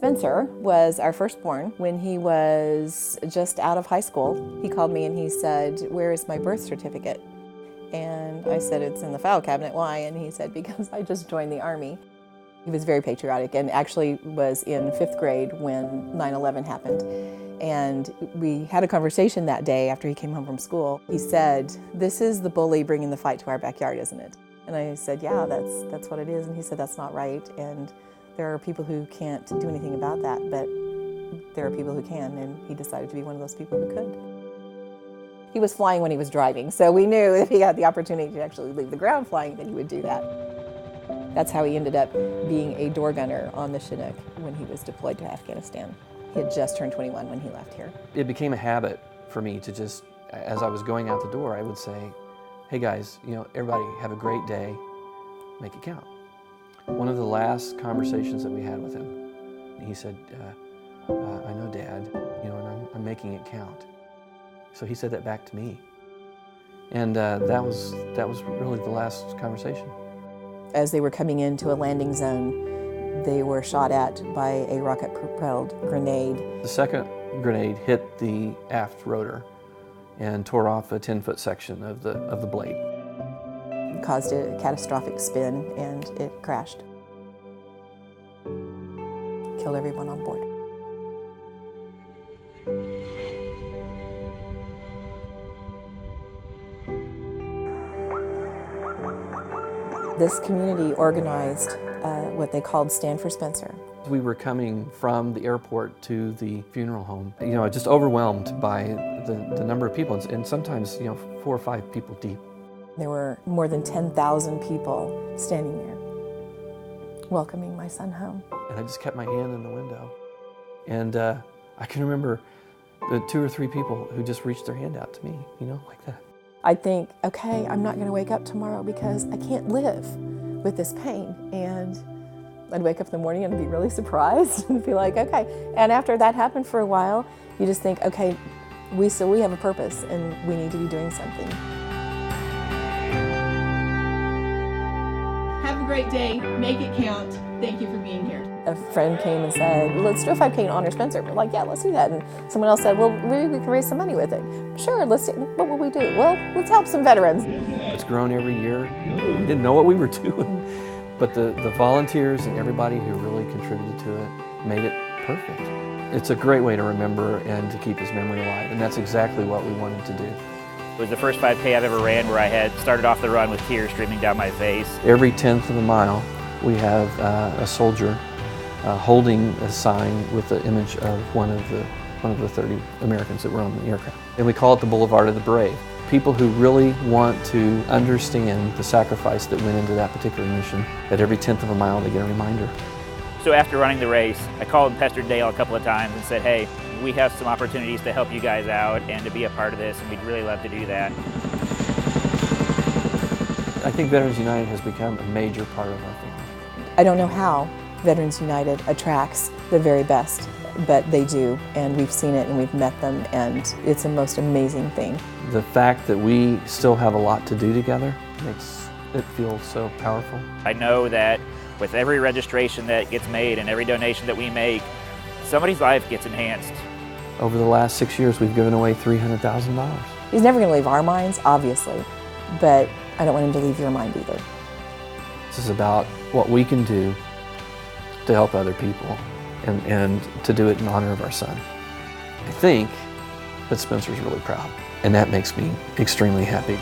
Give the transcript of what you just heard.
Spencer was our firstborn. When he was just out of high school, he called me and he said, "Where is my birth certificate?" And I said, "It's in the file cabinet." "Why?" And he said, "Because I just joined the Army." He was very patriotic and actually was in 5th grade when 9/11 happened. And we had a conversation that day after he came home from school. He said, "This is the bully bringing the fight to our backyard, isn't it?" And I said, "Yeah, that's what it is." And he said, "That's not right. And there are people who can't do anything about that, but there are people who can." And he decided to be one of those people who could. He was flying when he was driving, so we knew if he had the opportunity to actually leave the ground flying, that he would do that. That's how he ended up being a door gunner on the Chinook when he was deployed to Afghanistan. He had just turned 21 when he left here. It became a habit for me to just, as I was going out the door, I would say, "Hey guys, everybody have a great day, make it count." One of the last conversations that we had with him, he said, "I know, Dad, and I'm making it count." So he said that back to me. And that was really the last conversation. As they were coming into a landing zone, they were shot at by a rocket-propelled grenade. The second grenade hit the aft rotor and tore off a 10-foot section of the blade. It caused a catastrophic spin and it crashed. Killed everyone on board. This community organized what they called Stand for Spencer. We were coming from the airport to the funeral home, just overwhelmed by the number of people, and sometimes, 4 or 5 people deep. There were more than 10,000 people standing there, welcoming my son home. And I just kept my hand in the window. And I can remember the 2 or 3 people who just reached their hand out to me, like that. I'd think, okay, I'm not going to wake up tomorrow because I can't live with this pain. And I'd wake up in the morning and be really surprised and be like, okay. And after that happened for a while, you just think, okay, we have a purpose and we need to be doing something. Have a great day. Make it count. Thank you for being here. A friend came and said, "Let's do a 5K to honor Spencer." We're like, "Yeah, let's do that." And someone else said, "Well, maybe we can raise some money with it." "Sure, let's do it." "What will we do?" "Well, let's help some veterans." It's grown every year. We didn't know what we were doing, but the volunteers and everybody who really contributed to it made it perfect. It's a great way to remember and to keep his memory alive, and that's exactly what we wanted to do. It was the first 5K I've ever ran where I had started off the run with tears streaming down my face. Every 10th of a mile, we have a soldier holding a sign with the image of one of the 30 Americans that were on the aircraft. And we call it the Boulevard of the Brave. People who really want to understand the sacrifice that went into that particular mission, at every 10th of a mile they get a reminder. So after running the race, I called and pestered Dale a couple of times and said, "Hey, we have some opportunities to help you guys out and to be a part of this, and we'd really love to do that." I think Veterans United has become a major part of our family. I don't know how Veterans United attracts the very best, but they do, and we've seen it and we've met them, and it's the most amazing thing. The fact that we still have a lot to do together makes it feel so powerful. I know that with every registration that gets made and every donation that we make, somebody's life gets enhanced. Over the last 6 years, we've given away $300,000. He's never going to leave our minds, obviously, but I don't want him to leave your mind either. This is about what we can do to help other people and to do it in honor of our son. I think that Spencer's really proud, and that makes me extremely happy.